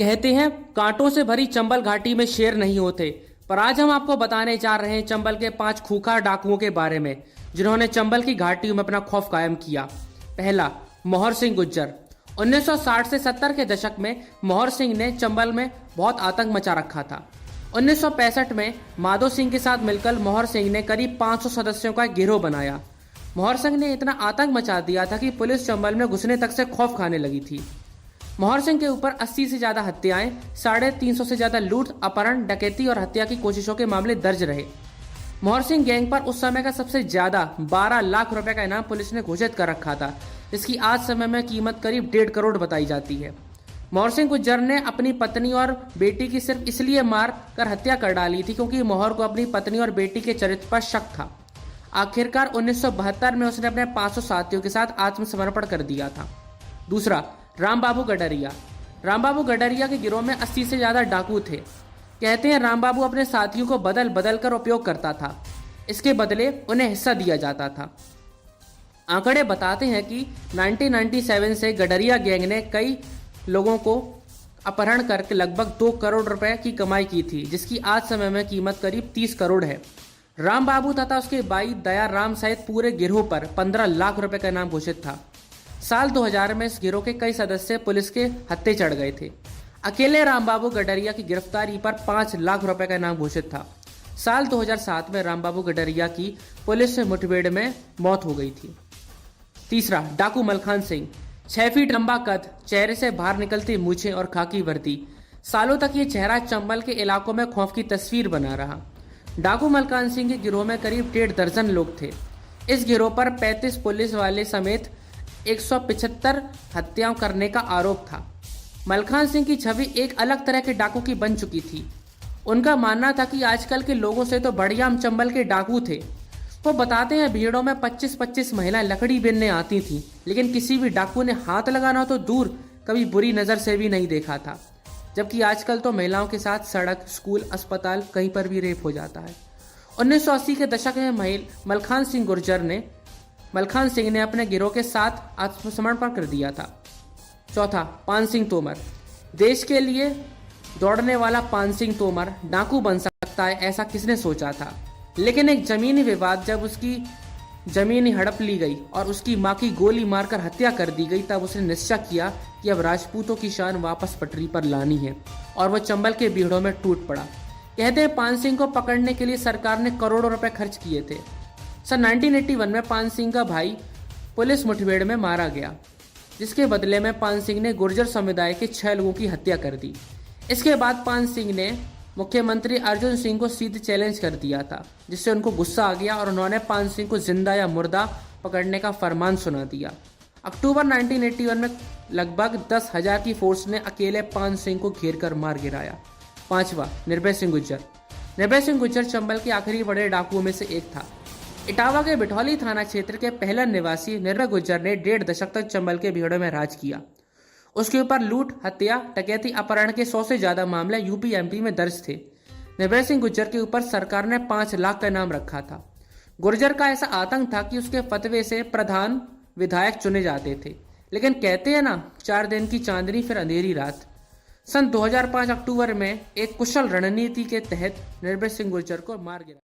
कहते हैं कांटों से भरी चंबल घाटी में शेर नहीं होते, पर आज हम आपको बताने जा रहे हैं चंबल के 5 खूंखार डाकुओं के बारे में जिन्होंने चंबल की घाटी में अपना खौफ कायम किया। पहला, मोहर सिंह गुज्जर। 1960 से 70 के दशक में मोहर सिंह ने चंबल में बहुत आतंक मचा रखा था। 1965 में माधो सिंह के साथ मिलकर मोहर सिंह ने करीब 500 सदस्यों का एक गिरोह बनाया। मोहर सिंह ने इतना आतंक मचा दिया था कि पुलिस चंबल में घुसने तक से खौफ खाने लगी थी। मोहर सिंह के ऊपर 80 से ज्यादा हत्याएं, 350 से ज्यादा लूट, अपहरण, डकैती और हत्या की कोशिशों के मामले दर्ज रहे। मोहर सिंह गैंग पर उस समय का सबसे ज्यादा 12 लाख रुपए का इनाम पुलिस ने घोषित कर रखा था, जिसकी आज समय में कीमत करीब 1.5 करोड़ बताई जाती है। मोहर सिंह गुज्जर ने अपनी पत्नी और बेटी की सिर्फ इसलिए मार कर हत्या कर डाली थी क्योंकि मोहर को अपनी पत्नी और बेटी के चरित्र पर शक था। आखिरकार 1972 में उसने अपने 500 साथियों के साथ आत्मसमर्पण कर दिया था। दूसरा, रामबाबू गडरिया। रामबाबू गडरिया के गिरोह में 80 से ज्यादा डाकू थे। कहते हैं रामबाबू अपने साथियों को बदल बदल कर उपयोग करता था, इसके बदले उन्हें हिस्सा दिया जाता था। आंकड़े बताते हैं कि 1997 से गडरिया गैंग ने कई लोगों को अपहरण करके लगभग 2 करोड़ रुपए की कमाई की थी, जिसकी आज समय में कीमत करीब 30 करोड़ है। रामबाबू तथा उसके भाई दया राम सहित पूरे गिरोह पर 15 लाख रुपए का इनाम घोषित था। साल 2000 में इस गिरोह के कई सदस्य पुलिस के हत्थे चढ़ गए थे। अकेले रामबाबू गडरिया की गिरफ्तारी पर 5 लाख रुपए का इनाम घोषित था। साल 2007 में रामबाबू गडरिया की पुलिस से मुठभेड़ में मौत हो गई थी। तीसरा, डाकू मलखान सिंह। 6 फीट लंबा कद, चेहरे से बाहर निकलती मूछें और खाकी वर्दी। सालों तक ये चेहरा चंबल के इलाकों में खौफ की तस्वीर बना रहा। डाकू मलखान सिंह के गिरोह में करीब 1.5 दर्जन लोग थे। इस गिरोह पर 35 पुलिस वाले समेत 175 हत्याएं करने का आरोप था। मलखान सिंह की छवि एक अलग तरह के डाकू की बन चुकी थी। उनका मानना था कि आजकल के लोगों से तो बढ़िया हम चंबल के डाकू थे। वो बताते हैं भीड़ों में 25-25 महिलाएं लकड़ी बीनने आती थीं, लेकिन किसी भी डाकू ने हाथ लगाना तो दूर कभी बुरी नजर से भी नहीं देखा था। जबकि आजकल तो महिलाओं के साथ सड़क, स्कूल, अस्पताल कहीं पर भी रेप हो जाता है। 1980 के दशक में मलखान सिंह ने अपने गिरोह के साथ आत्मसमर्पण कर दिया था। चौथा, पान सिंह तोमर। देश के लिए दौड़ने वाला पान सिंह तोमर डाकू बन सकता है, ऐसा किसने सोचा था। लेकिन एक जमीनी विवाद जब उसकी जमीन हड़प ली गई और उसकी मां की गोली मारकर हत्या कर दी गई, तब उसने निश्चय किया कि अब राजपूतों की शान वापस पटरी पर लानी है, और वह चंबल के भीड़ों में टूट पड़ा। कहते हैं पान सिंह को पकड़ने के लिए सरकार ने करोड़ों रुपए खर्च किए थे। सन 1981 में पान सिंह का भाई पुलिस मुठभेड़ में मारा गया, जिसके बदले में पान सिंह ने गुर्जर समुदाय के 6 लोगों की हत्या कर दी। इसके बाद पान सिंह ने मुख्यमंत्री अर्जुन सिंह को सीधे चैलेंज कर दिया था, जिससे उनको गुस्सा आ गया और उन्होंने पान सिंह को जिंदा या मुर्दा पकड़ने का फरमान सुना दिया। अक्टूबर 1981 में लगभग 10,000 की फोर्स ने अकेले पान सिंह को घेर कर मार गिराया। पांचवा, निर्भय सिंह गुज्जर। निर्भय सिंह गुज्जर चंबल के आखिरी बड़े डाकुओं में से एक था। इटावा के बिठौली थाना क्षेत्र के पहला निवासी निर्भय गुज्जर ने 1.5 दशक तक चंबल के भीड़ों में राज किया। उसके ऊपर लूट, हत्या, डकैती, अपहरण के 100 से ज्यादा मामले यूपी एमपी में दर्ज थे। निर्भय सिंह गुज्जर के ऊपर सरकार ने 5 लाख का इनाम रखा था। गुर्जर का ऐसा आतंक था कि उसके फतवे से प्रधान विधायक चुने जाते थे। लेकिन कहते हैं ना, 4 दिन की चांदनी फिर अंधेरी रात। सन 2005 अक्टूबर में एक कुशल रणनीति के तहत निर्भय सिंह गुर्जर को मार गिरा।